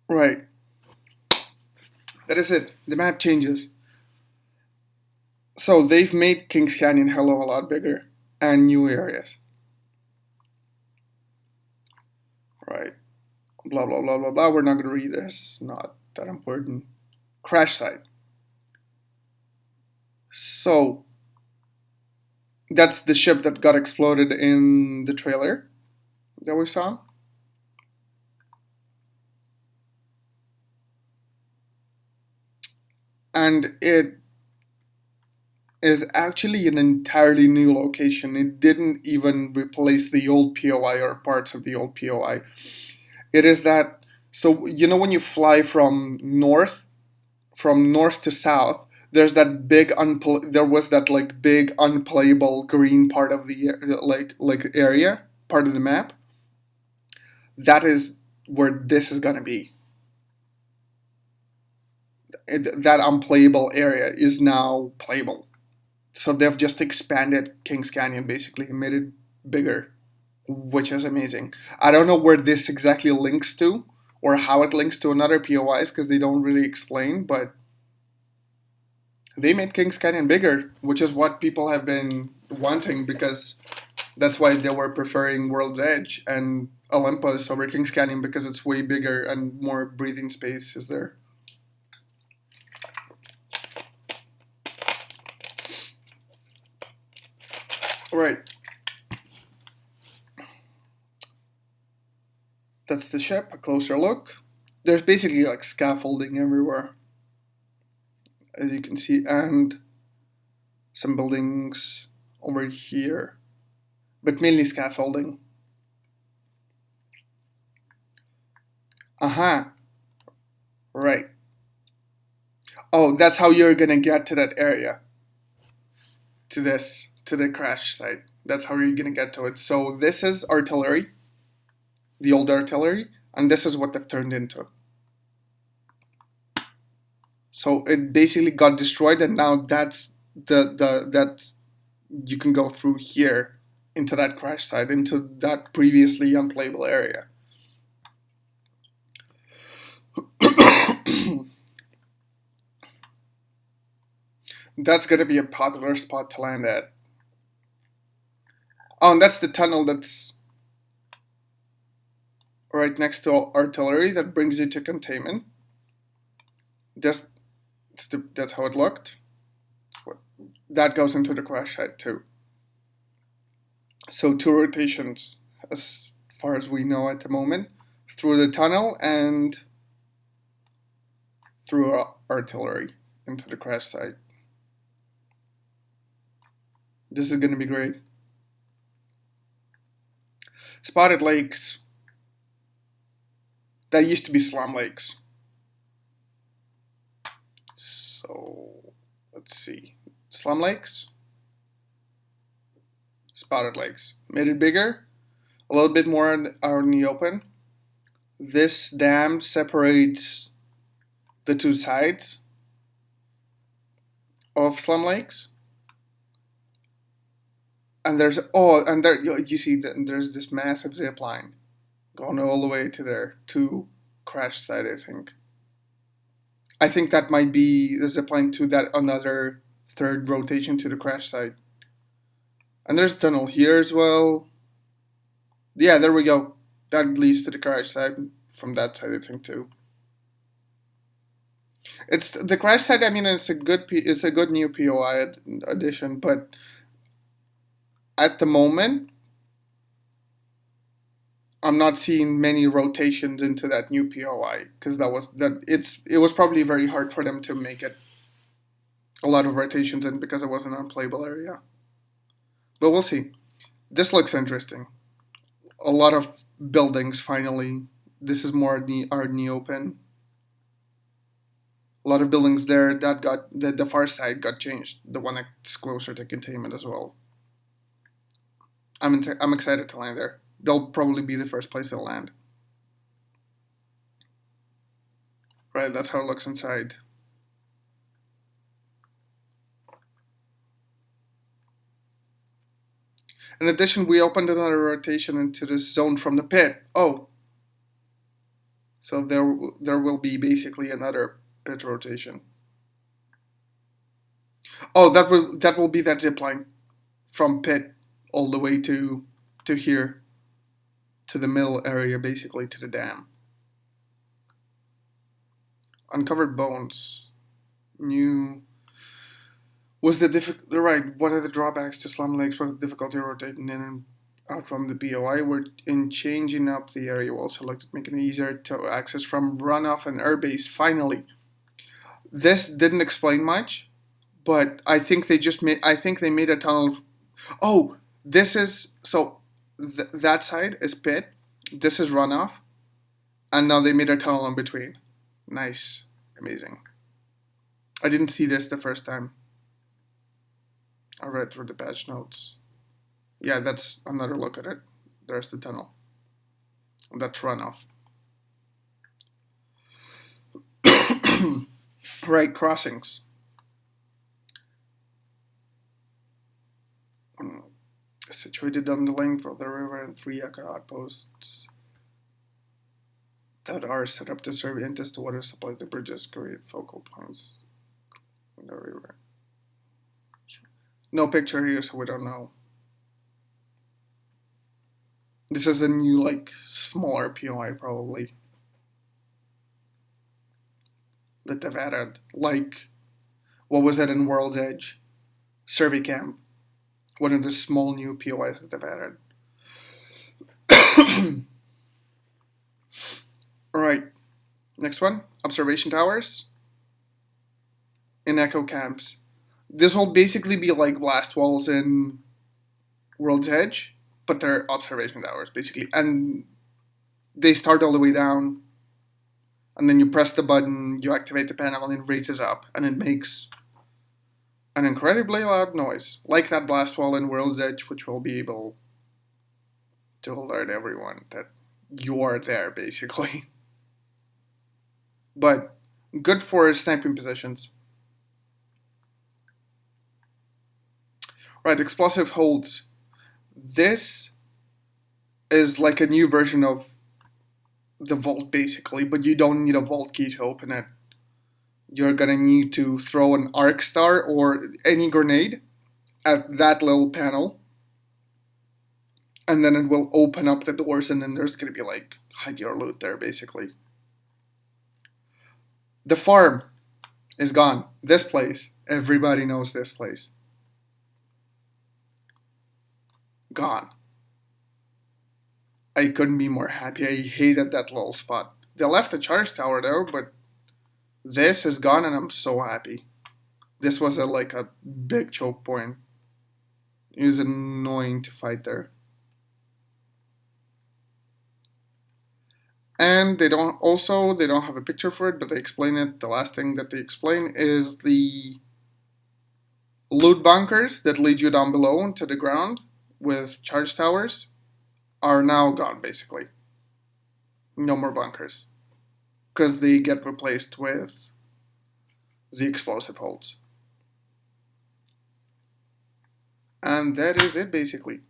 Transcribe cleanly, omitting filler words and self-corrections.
Right. That is it. The map changes. So they've made Kings Canyon hell of a lot bigger and new areas. Right. Blah blah blah blah blah. We're not gonna read this. Not that important. Crash site. So that's the ship that got exploded in the trailer that we saw. And it is actually an entirely new location. It didn't even replace the old POI or parts of the old POI. It is that, so you know when you fly from north to south, there's that there was that like big unplayable green part of the like area, part of the map. That is where this is going to be. That unplayable area is now playable. So they've just expanded Kings Canyon basically and made it bigger, which is amazing. I don't know where this exactly links to or how it links to another POIs because they don't really explain, but they made Kings Canyon bigger, which is what people have been wanting because that's why they were preferring World's Edge and Olympus over Kings Canyon because it's way bigger and more breathing space is there. Right. That's the ship, a closer look. There's basically like scaffolding everywhere, as you can see, and some buildings over here, but mainly scaffolding. Uh-huh. Right. Oh, that's how you're gonna get to that area, to the crash site. That's how you're gonna get to it. So this is artillery, the old artillery, and this is what they've turned into. So it basically got destroyed, and now that's that you can go through here into that crash site, into that previously unplayable area. That's gonna be a popular spot to land at. Oh, and that's the tunnel that's right next to artillery that brings you to containment. That's that's how it looked. That goes into the crash site too. So two rotations, as far as we know at the moment, through the tunnel and through artillery into the crash site. This is going to be great. Spotted lakes. That used to be slum lakes. So let's see. Slum lakes, spotted lakes. Made it bigger, a little bit more out in the open. This dam separates the two sides of slum lakes. And there's and there you see that there's this massive zip line going all the way to there to crash site. I think that might be the zip line to that another third rotation to the crash site. And there's a tunnel here as well. Yeah, there we go. That leads to the crash site from that side, I think too. It's the crash site. I mean, it's a good new POI addition, but at the moment, I'm not seeing many rotations into that new POI because it was probably very hard for them to make it a lot of rotations in because it was an unplayable area. But we'll see. This looks interesting. A lot of buildings finally. This is more out in the open. A lot of buildings there that got the far side got changed. The one that's closer to containment as well. I'm excited to land there. They'll probably be the first place to land. Right, that's how it looks inside. In addition, we opened another rotation into this zone from the pit. Oh, So there will be basically another pit rotation. Oh, that will be that zip line from pit all the way to here, to the middle area, basically to the dam. Uncovered bones. New. Was the right? What are the drawbacks to slum lakes? Was the difficulty rotating in and out from the POI? We're in changing up the area. We also looked at making it easier to access from runoff and airbase. Finally, this didn't explain much, but I think they just made. I think they made a tunnel. Oh, this is so. That side is pit. This is runoff, and now they made a tunnel in between. Nice, amazing. I didn't see this the first time. I read through the patch notes. Yeah, that's another look at it. There's the tunnel. That's runoff. Right, crossings. Situated on the length of the river and 3 Yaka outposts that are set up to serve Intis to water supply. The bridges create focal points in the river. No picture here, so we don't know. This is a new, like, smaller POI probably. That they've added, like, what was it in World's Edge? Survey Camp. One of the small new POIs that they've added. Alright, next one. Observation towers in echo camps. This will basically be like blast walls in World's Edge, but they're observation towers, basically. And they start all the way down, and then you press the button, you activate the panel, and it raises up, and it makes an incredibly loud noise, like that blast wall in World's Edge, which will be able to alert everyone that you are there, basically. But good for sniping positions. Right, explosive holds. This is like a new version of the vault, basically, but you don't need a vault key to open it. You're gonna need to throw an arc star or any grenade at that little panel, and then it will open up the doors, and then there's gonna be like hide your loot there, basically. The farm is gone. This place, everybody knows this place. Gone. I couldn't be more happy. I hated that little spot. They left a charge tower there, but this is gone, and I'm so happy. This was like a big choke point. It was annoying to fight there. And they don't have a picture for it, but they explain it. The last thing that they explain is the loot bunkers that lead you down below into the ground with charge towers are now gone, basically. No more bunkers. Because they get replaced with the explosive holds. And that is it, basically.